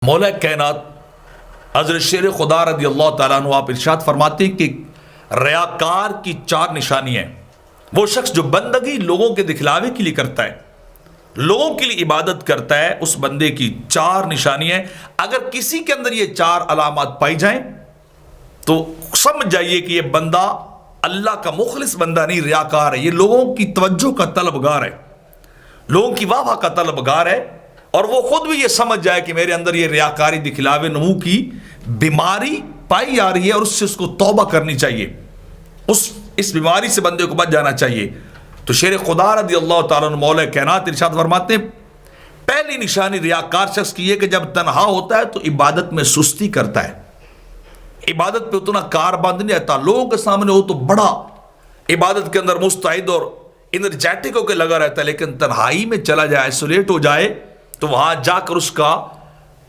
مولا کائنات حضرت شیر خدا رضی اللہ تعالیٰ عنہ آپ ارشاد فرماتے ہیں کہ ریاکار کی چار نشانیاں ہیں۔ وہ شخص جو بندگی لوگوں کے دکھلاوے کے لیے کرتا ہے، لوگوں کے لیے عبادت کرتا ہے، اس بندے کی چار نشانیاں ہیں۔ اگر کسی کے اندر یہ چار علامات پائی جائیں تو سمجھ جائیے کہ یہ بندہ اللہ کا مخلص بندہ نہیں، ریاکار ہے۔ یہ لوگوں کی توجہ کا طلبگار ہے، لوگوں کی واہ واہ کا طلبگار ہے، اور وہ خود بھی یہ سمجھ جائے کہ میرے اندر یہ ریاکاری دکھلاوے نمو کی بیماری پائی جا رہی ہے، اور اس سے اس کو توبہ کرنی چاہیے، اس بیماری سے بندے کو بچ جانا چاہیے۔ تو شیر خدا رضی اللہ تعالیٰ عنہ مولا کائنات ارشاد فرماتے ہیں پہلی نشانی ریاکار شخص کی ہے کہ جب تنہا ہوتا ہے تو عبادت میں سستی کرتا ہے، عبادت پہ اتنا کاربند نہیں رہتا۔ لوگوں کے سامنے ہو تو بڑا عبادت کے اندر مستعد اور انرجیٹک ہو کے لگا رہتا ہے، لیکن تنہائی میں چلا جائے، آئسولیٹ ہو جائے، تو وہاں جا کر اس کا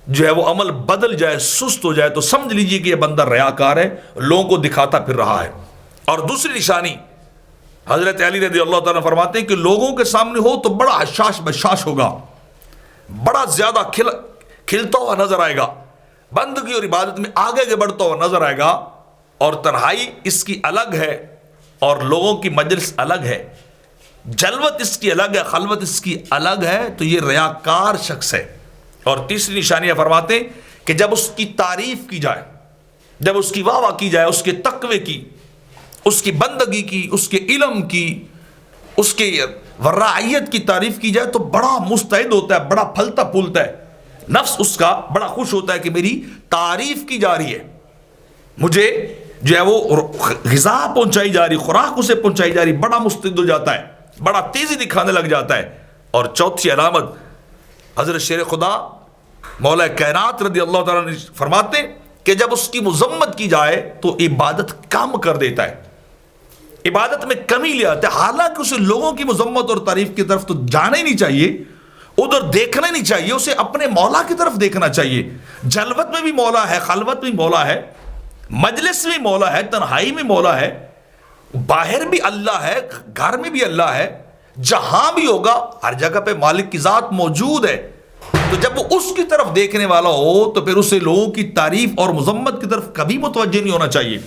جو ہے وہ عمل بدل جائے، سست ہو جائے، تو سمجھ لیجئے کہ یہ بندہ ریاکار ہے، لوگوں کو دکھاتا پھر رہا ہے۔ اور دوسری نشانی حضرت علی رضی اللہ تعالیٰ فرماتے ہیں کہ لوگوں کے سامنے ہو تو بڑا حشاش بشاش ہوگا، بڑا زیادہ کھلتا ہوا نظر آئے گا، بندگی اور عبادت میں آگے بڑھتا ہوا نظر آئے گا، اور تنہائی اس کی الگ ہے اور لوگوں کی مجلس الگ ہے، جلوت اس کی الگ ہے، خلوت اس کی الگ ہے، تو یہ ریاکار شخص ہے۔ اور تیسری نشانیاں فرماتے ہیں کہ جب اس کی تعریف کی جائے، جب اس کی واہ واہ کی جائے، اس کے تقوی کی، اس کی بندگی کی، اس کے علم کی، اس کے ورعیت کی تعریف کی جائے تو بڑا مستعد ہوتا ہے، بڑا پھلتا پھولتا ہے، نفس اس کا بڑا خوش ہوتا ہے کہ میری تعریف کی جا رہی ہے، مجھے جو ہے وہ غذا پہنچائی جا رہی، خوراک اسے پہنچائی جا رہی، بڑا مستعد ہو جاتا ہے، بڑا تیزی دکھانے لگ جاتا ہے۔ اور چوتھی علامت حضرت شیر خدا مولا کائنات رضی اللہ تعالیٰ نے فرماتے ہیں کہ جب اس کی مذمت کی جائے تو عبادت کم کر دیتا ہے، عبادت میں کمی لے آتا ہے، حالانکہ اسے لوگوں کی مذمت اور تعریف کی طرف تو جانا ہی نہیں چاہیے، ادھر دیکھنا نہیں چاہیے، اسے اپنے مولا کی طرف دیکھنا چاہیے۔ جلوت میں بھی مولا ہے، خلوت میں مولا ہے، مجلس میں مولا ہے، تنہائی میں مولا ہے، باہر بھی اللہ ہے، گھر میں بھی اللہ ہے، جہاں بھی ہوگا ہر جگہ پہ مالک کی ذات موجود ہے۔ تو جب وہ اس کی طرف دیکھنے والا ہو تو پھر اسے لوگوں کی تعریف اور مذمت کی طرف کبھی متوجہ نہیں ہونا چاہیے،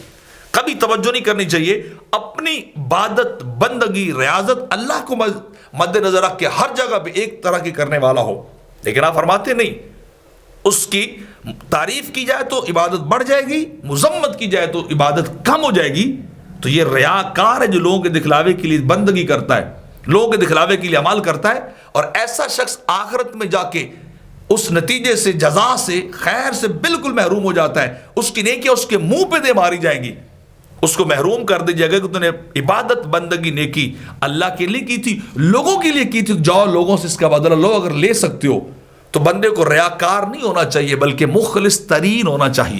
کبھی توجہ نہیں کرنی چاہیے۔ اپنی عبادت، بندگی، ریاضت اللہ کو مد نظر رکھ کے ہر جگہ پہ ایک طرح کی کرنے والا ہو۔ لیکن آپ فرماتے نہیں، اس کی تعریف کی جائے تو عبادت بڑھ جائے گی، مذمت کی جائے تو عبادت کم ہو جائے گی۔ تو یہ ریاکار ہے جو لوگوں کے دکھلاوے کے لیے بندگی کرتا ہے، لوگوں کے دکھلاوے کے لیے عمل کرتا ہے، اور ایسا شخص آخرت میں جا کے اس نتیجے سے، جزا سے، خیر سے بالکل محروم ہو جاتا ہے۔ اس کی نیکیاں اس کے منہ پہ دے ماری جائیں گی، اس کو محروم کر دی جائے گا کہ تو نے عبادت، بندگی، نیکی اللہ کے لیے کی تھی، لوگوں کے لیے کی تھی، جاؤ لوگوں سے اس کا بدلہ لو اگر لے سکتے ہو۔ تو بندے کو ریاکار نہیں ہونا چاہیے بلکہ مخلص ترین ہونا چاہیے۔